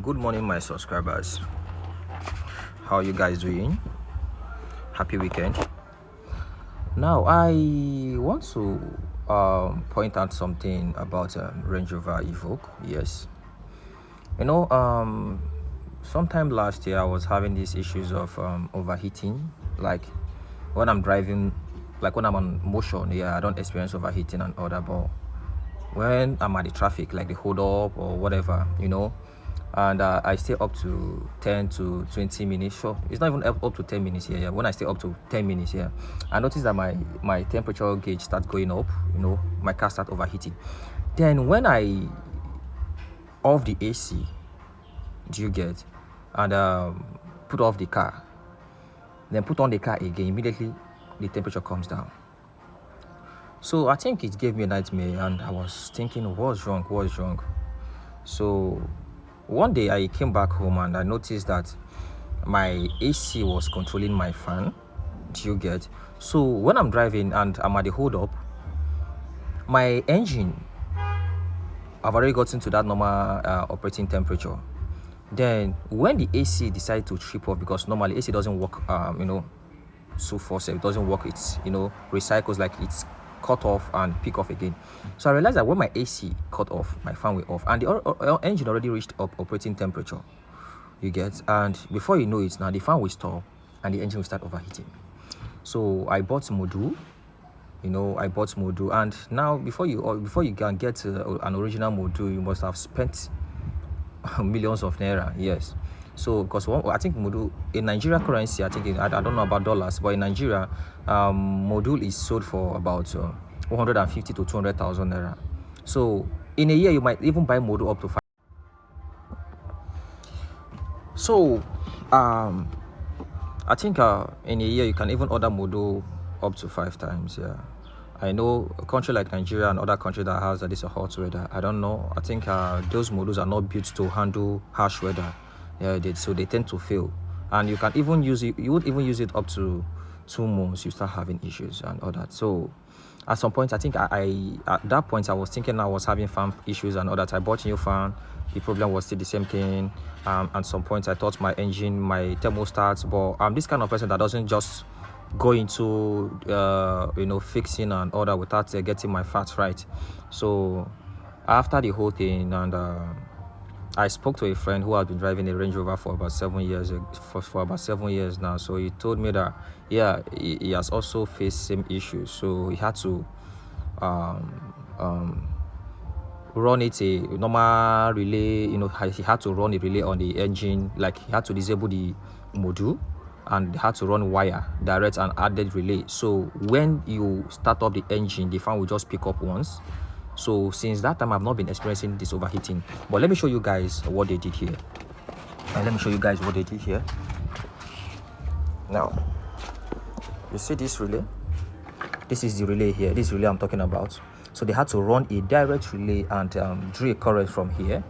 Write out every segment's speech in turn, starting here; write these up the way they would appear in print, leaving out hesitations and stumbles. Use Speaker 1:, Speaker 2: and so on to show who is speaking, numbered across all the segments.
Speaker 1: Good morning, my subscribers. How are you guys doing? Happy weekend. Now, I want to point out something about Range Rover Evoque. Yes, sometime last year I was having these issues of overheating. Like when I'm driving, like when I'm on motion, I don't experience overheating and all that. But when I'm at the traffic, like the hold up or whatever, and I stay up to 10 to 20 minutes. Sure, it's not even up to 10 minutes here. Yeah. When I stay up to 10 minutes here, I notice that my temperature gauge starts going up. My car starts overheating. Then when I off the AC, do you get, and put off the car, then put on the car again, immediately the temperature comes down. So I think it gave me a nightmare, and I was thinking, what's wrong? So one day I came back home and I noticed that my AC was controlling my fan. Do you get? So when I'm driving and I'm at the hold up, my engine, I've already gotten to that normal operating temperature. Then when the AC decides to trip off, because normally AC doesn't work, so force it doesn't work. It's recycles, like it's cut off and pick off again. So I realized that when my AC cut off, my fan will off, and the engine already reached operating temperature. You get? And before you know it, now the fan will stop and the engine will start overheating. So I bought module. And now before you can get an original module, you must have spent millions of naira. Yes. So because I think module in Nigeria currency, I don't know about dollars, but in Nigeria, module is sold for about 150 to 200,000 naira. So in a year, you might even buy module up to 5. So I think in a year you can even order module up to 5 times. Yeah, I know a country like Nigeria and other countries that has this hot weather. I don't know. I think those modules are not built to handle harsh weather. Yeah, so they tend to fail. And you can even use it. You would even use it up to 2 months. You start having issues and all that. So at some point, I think I at that point I was thinking I was having fan issues and all that. I bought a new fan. The problem was still the same thing. At some point, I thought my engine, my thermostat. But I'm this kind of person that doesn't just go into fixing and all that without getting my facts right. So after the whole thing, and I spoke to a friend who had been driving a Range Rover for about 7 years for about 7 years now. So he told me that he has also faced same issues. So he had to run it a normal relay. He had to run a relay on the engine, like he had to disable the module and had to run wire direct and added relay. So when you start up the engine, the fan will just pick up once. So since that time, I've not been experiencing this overheating. But let me show you guys what they did here. Now, you see this relay? This is the relay here. This relay I'm talking about. So they had to run a direct relay and draw a current from here.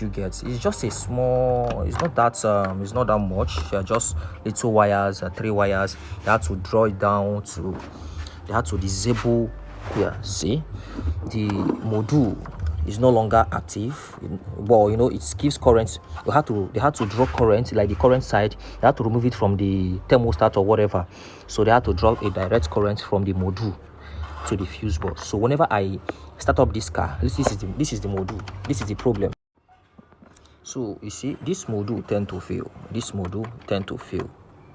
Speaker 1: You get? It's just a small. It's not that much. Just little wires, 3 wires. They had to draw it down to. They had to disable. Yeah, see, the module is no longer active. Well, it gives current. They had to draw current, like the current side. They had to remove it from the thermostat or whatever. So they had to draw a direct current from the module to the fuse box. So whenever I start up this car, this is the module. This is the problem. So you see, this module tend to fail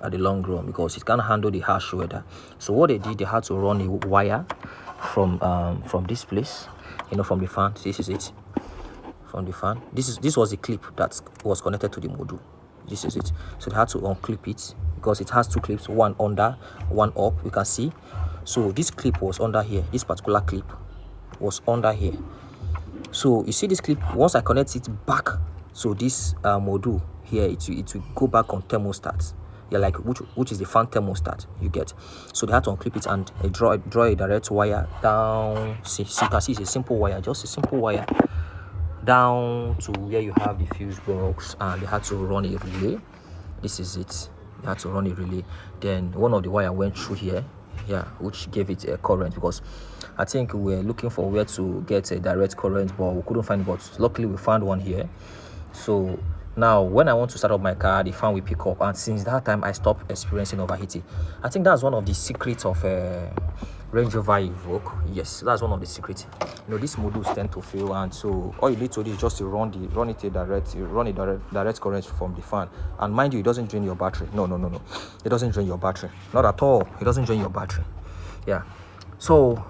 Speaker 1: at the long run because it can't handle the harsh weather. So what they did, they had to run a wire from this place, from the fan. This is it. From the fan, this was the clip that was connected to the module. This is it. So they had to unclip it because it has 2 clips, one under, one up. You can see. So this clip was under here. This particular clip was under here. So you see this clip. Once I connect it back to this module here, it will go back on thermostat. Yeah, like which is the fan thermostat. You get? So they had to unclip it and draw a direct wire down. See, you can see it's a simple wire, just a simple wire down to where you have the fuse box, and they had to run a relay. This is it. They had to run a relay. Then one of the wire went through here, which gave it a current, because I think we were looking for where to get a direct current, but we couldn't find it. But luckily we found one here. So now when I want to start up my car, the fan will pick up, and since that time I stopped experiencing overheating. I think that's one of the secrets of Range Rover Evoque. Yes, that's one of the secrets. You know, these modules tend to fail, and so all you need to do is just to run a direct current from the fan. And mind you, it doesn't drain your battery. No. It doesn't drain your battery. Not at all. It doesn't drain your battery. Yeah. So